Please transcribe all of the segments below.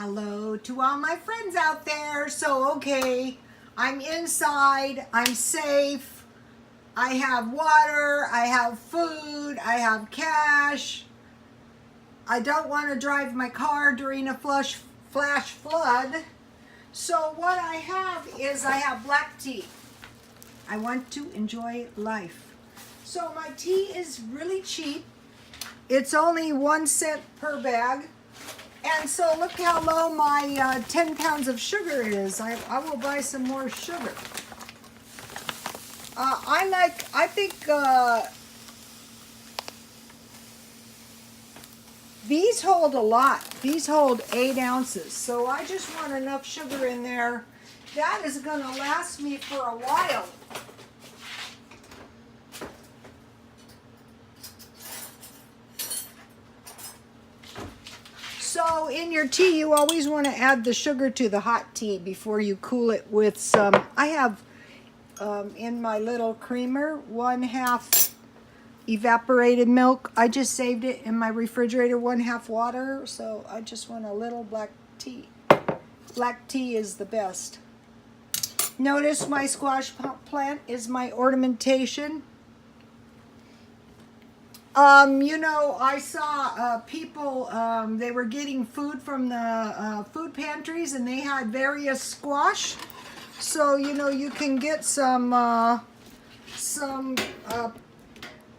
Hello to all my friends out there. So, okay, I'm inside, I'm safe, I have water, I have food, I have cash. I don't want to drive my car during a flash flood. So what I have is I have black tea. I want to enjoy life. So my tea is really cheap. It's only 1 cent per bag. And so look how low my 10 pounds of sugar is. I will buy some more sugar. I think these hold a lot. These hold 8 ounces. So I just want enough sugar in there. That is going to last me for a while. So in your tea, you always want to add the sugar to the hot tea before you cool it with some. I have in my little creamer 1/2 evaporated milk. I just saved it in my refrigerator, 1/2 water. So I just want a little black tea. Black tea is the best. Notice my squash plant is my ornamentation. You know, I saw people, they were getting food from the food pantries and they had various squash. So, you know, you can get some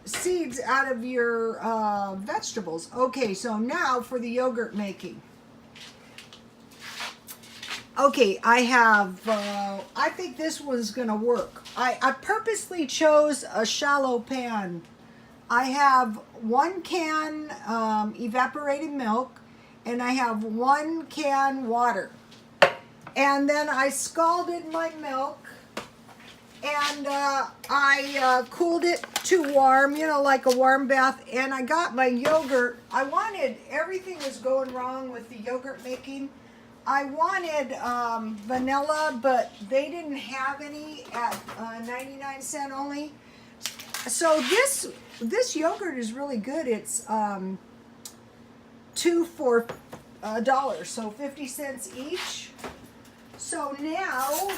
seeds out of your vegetables. Okay, so now for the yogurt making. Okay, I have, I think this one's going to work. I purposely chose a shallow pan. I have 1 can evaporated milk, and I have 1 can water. And then I scalded my milk, and I cooled it to warm, you know, like a warm bath. And I got my yogurt. I wanted, everything was going wrong with the yogurt making. I wanted vanilla, but they didn't have any at 99 cents only. So this yogurt is really good. It's 2 for $1, so 50 cents each. So now,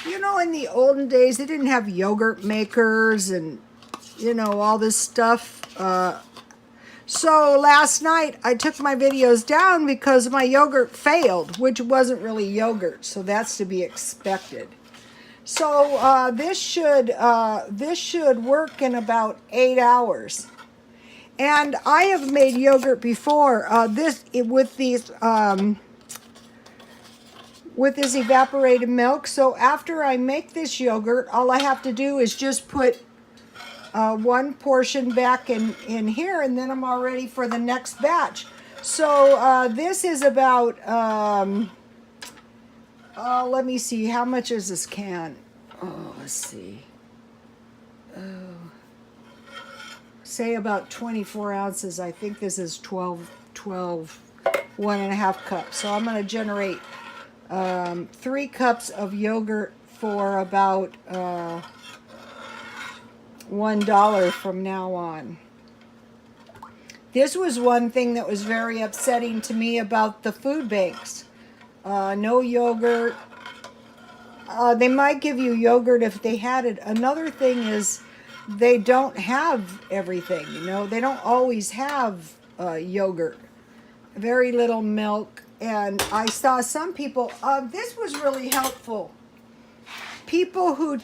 you know, in the olden days, they didn't have yogurt makers and, you know, all this stuff. So last night, I took my videos down because my yogurt failed, which wasn't really yogurt, so that's to be expected. So this should work in about 8 hours. And I have made yogurt before. With this evaporated milk. So after I make this yogurt, all I have to do is just put 1 portion back in here, and then I'm all ready for the next batch. So this is about. Let me see, how much is this can? Oh, let's see. Say about 24 ounces. I think this is 12, 1.5 cups. So I'm going to generate 3 cups of yogurt for about $1 from now on. This was one thing that was very upsetting to me about the food banks. No yogurt. They might give you yogurt if they had it. Another thing is they don't have everything, you know. They don't always have yogurt. Very little milk. And I saw some people, this was really helpful. People who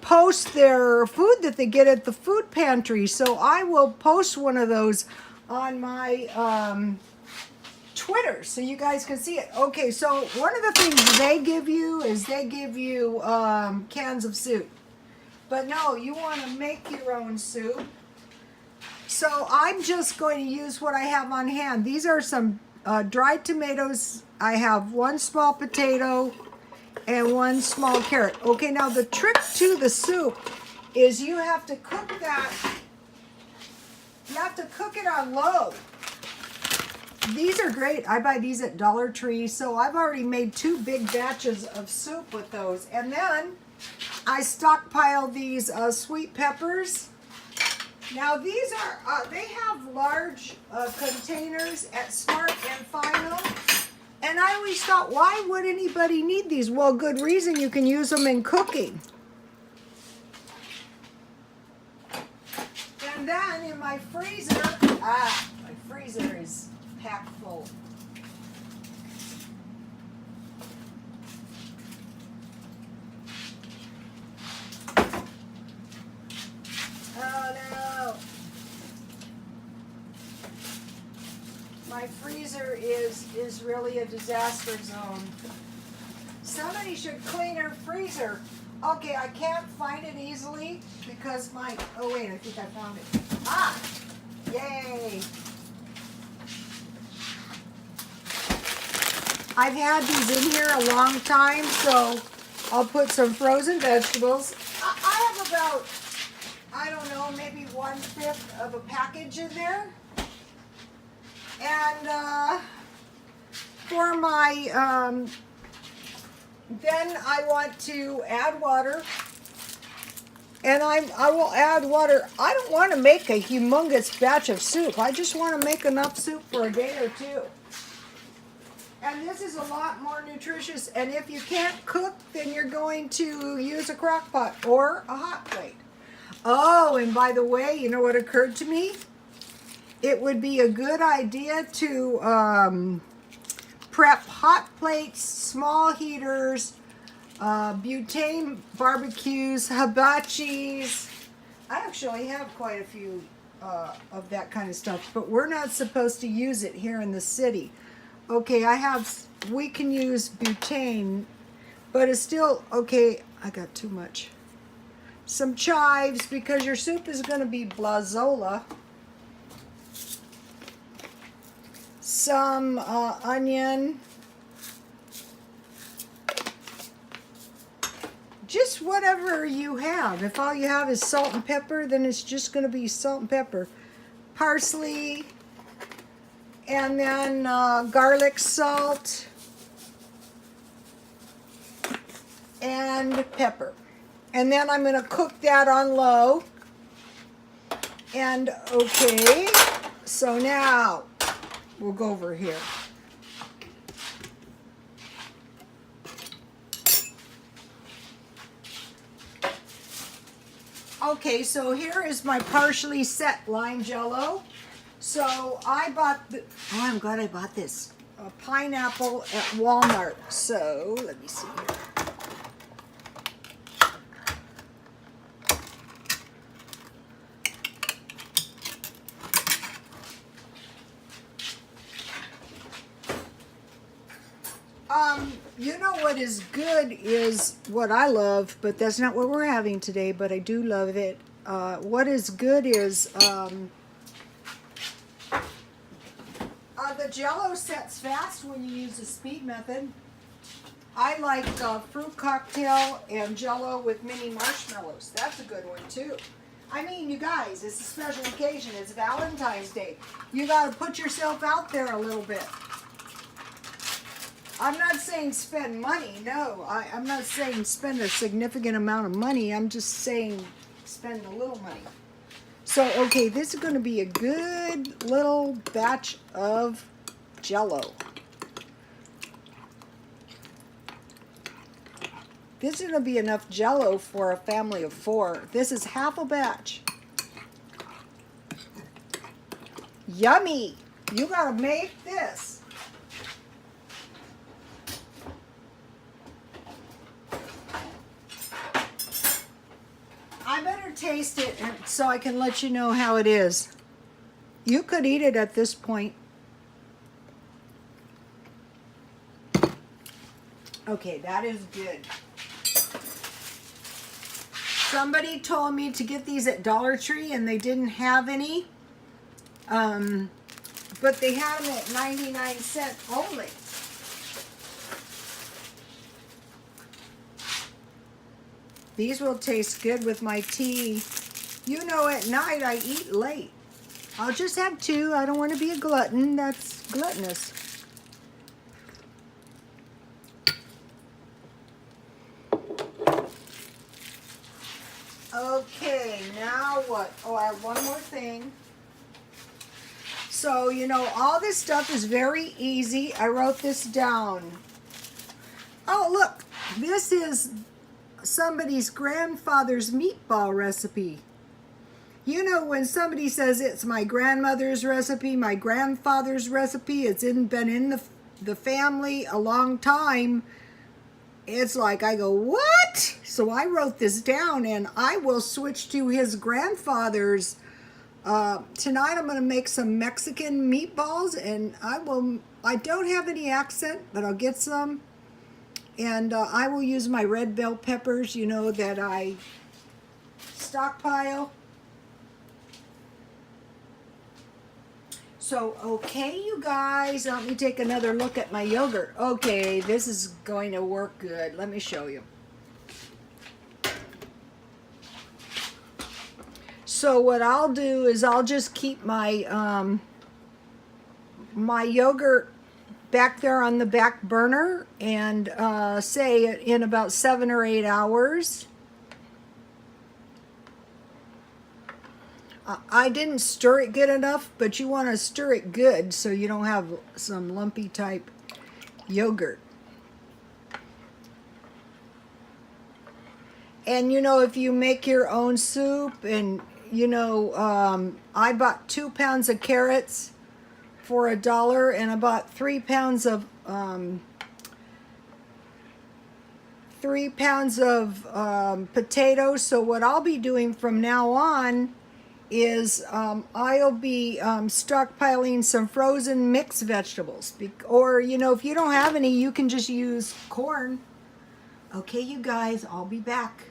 post their food that they get at the food pantry. So I will post one of those on my Twitter so you guys can see it. Okay, so one of the things they give you is they give you cans of soup. But no, you want to make your own soup. So I'm just going to use what I have on hand. These are some dried tomatoes. I have 1 small potato and 1 small carrot. Okay, now the trick to the soup is you have to cook that. You have to cook it on low. These are great. I buy these at Dollar Tree. So I've already made 2 big batches of soup with those. And then I stockpile these sweet peppers. Now these are, they have large containers at Smart and Final. And I always thought, why would anybody need these? Well, good reason, you can use them in cooking. And then in my freezer, my freezer is packed full. Oh no. My freezer is really a disaster zone. Somebody should clean her freezer. Okay, I can't find it easily because my, oh wait, I think I found it. Ah, yay. I've had these in here a long time, so I'll put some frozen vegetables. I have about, I don't know, maybe 1/5 of a package in there. And for my, then I want to add water. And I will add water. I don't want to make a humongous batch of soup. I just want to make enough soup for a day or two. And this is a lot more nutritious. And if you can't cook, then you're going to use a crock pot or a hot plate. Oh, and by the way, you know what occurred to me? It would be a good idea to prep hot plates, small heaters, butane barbecues, hibachis. I actually have quite a few of that kind of stuff, but we're not supposed to use it here in the city. Okay, we can use butane, but it's still, okay, I got too much. Some chives, because your soup is going to be blazola. Some onion. Just whatever you have. If all you have is salt and pepper, then it's just going to be salt and pepper. Parsley. And then garlic salt. And pepper. And then I'm going to cook that on low. And okay, so now we'll go over here. Okay, so here is my partially set lime JellO. So I bought oh, I'm glad I bought this. A pineapple at Walmart. So let me see here. You know what is good is what I love, but that's not what we're having today, but I do love it. What is good is the JellO sets fast when you use the speed method. I like fruit cocktail and JellO with mini marshmallows. That's a good one too. I mean, you guys, it's a special occasion. It's Valentine's Day. You got to put yourself out there a little bit. I'm not saying spend money, no. I'm not saying spend a significant amount of money. I'm just saying spend a little money. So, okay, this is going to be a good little batch of JellO. This is going to be enough JellO for a family of 4. This is half a batch. Yummy! You got to make this. I better taste it so I can let you know how it is. You could eat it at this point. Okay, that is good. Somebody told me to get these at Dollar Tree and they didn't have any. But they had them at 99 cents only. These will taste good with my tea. You know, at night I eat late. I'll just have 2. I don't want to be a glutton. That's gluttonous. Okay, now what? Oh, I have one more thing. So, you know, all this stuff is very easy. I wrote this down. Oh, look, this is somebody's grandfather's meatball recipe. You know, when somebody says it's my grandmother's recipe, my grandfather's recipe, been in the family a long time, it's like I go, what? So I wrote this down, and I will switch to his grandfather's. Tonight I'm going to make some Mexican meatballs, and I don't have any accent, but I'll get some. And I will use my red bell peppers, you know, that I stockpile. So, okay, you guys, let me take another look at my yogurt. Okay, this is going to work good. Let me show you. So what I'll do is I'll just keep my my yogurt back there on the back burner, and say in about 7 or 8 hours. I didn't stir it good enough, but you want to stir it good so you don't have some lumpy type yogurt. And you know, if you make your own soup, and you know, I bought 2 pounds of carrots for $1, and I bought 3 pounds of 3 pounds of potatoes. So what I'll be doing from now on is I'll be stockpiling some frozen mixed vegetables. Or, you know, if you don't have any, you can just use corn. Okay, you guys, I'll be back.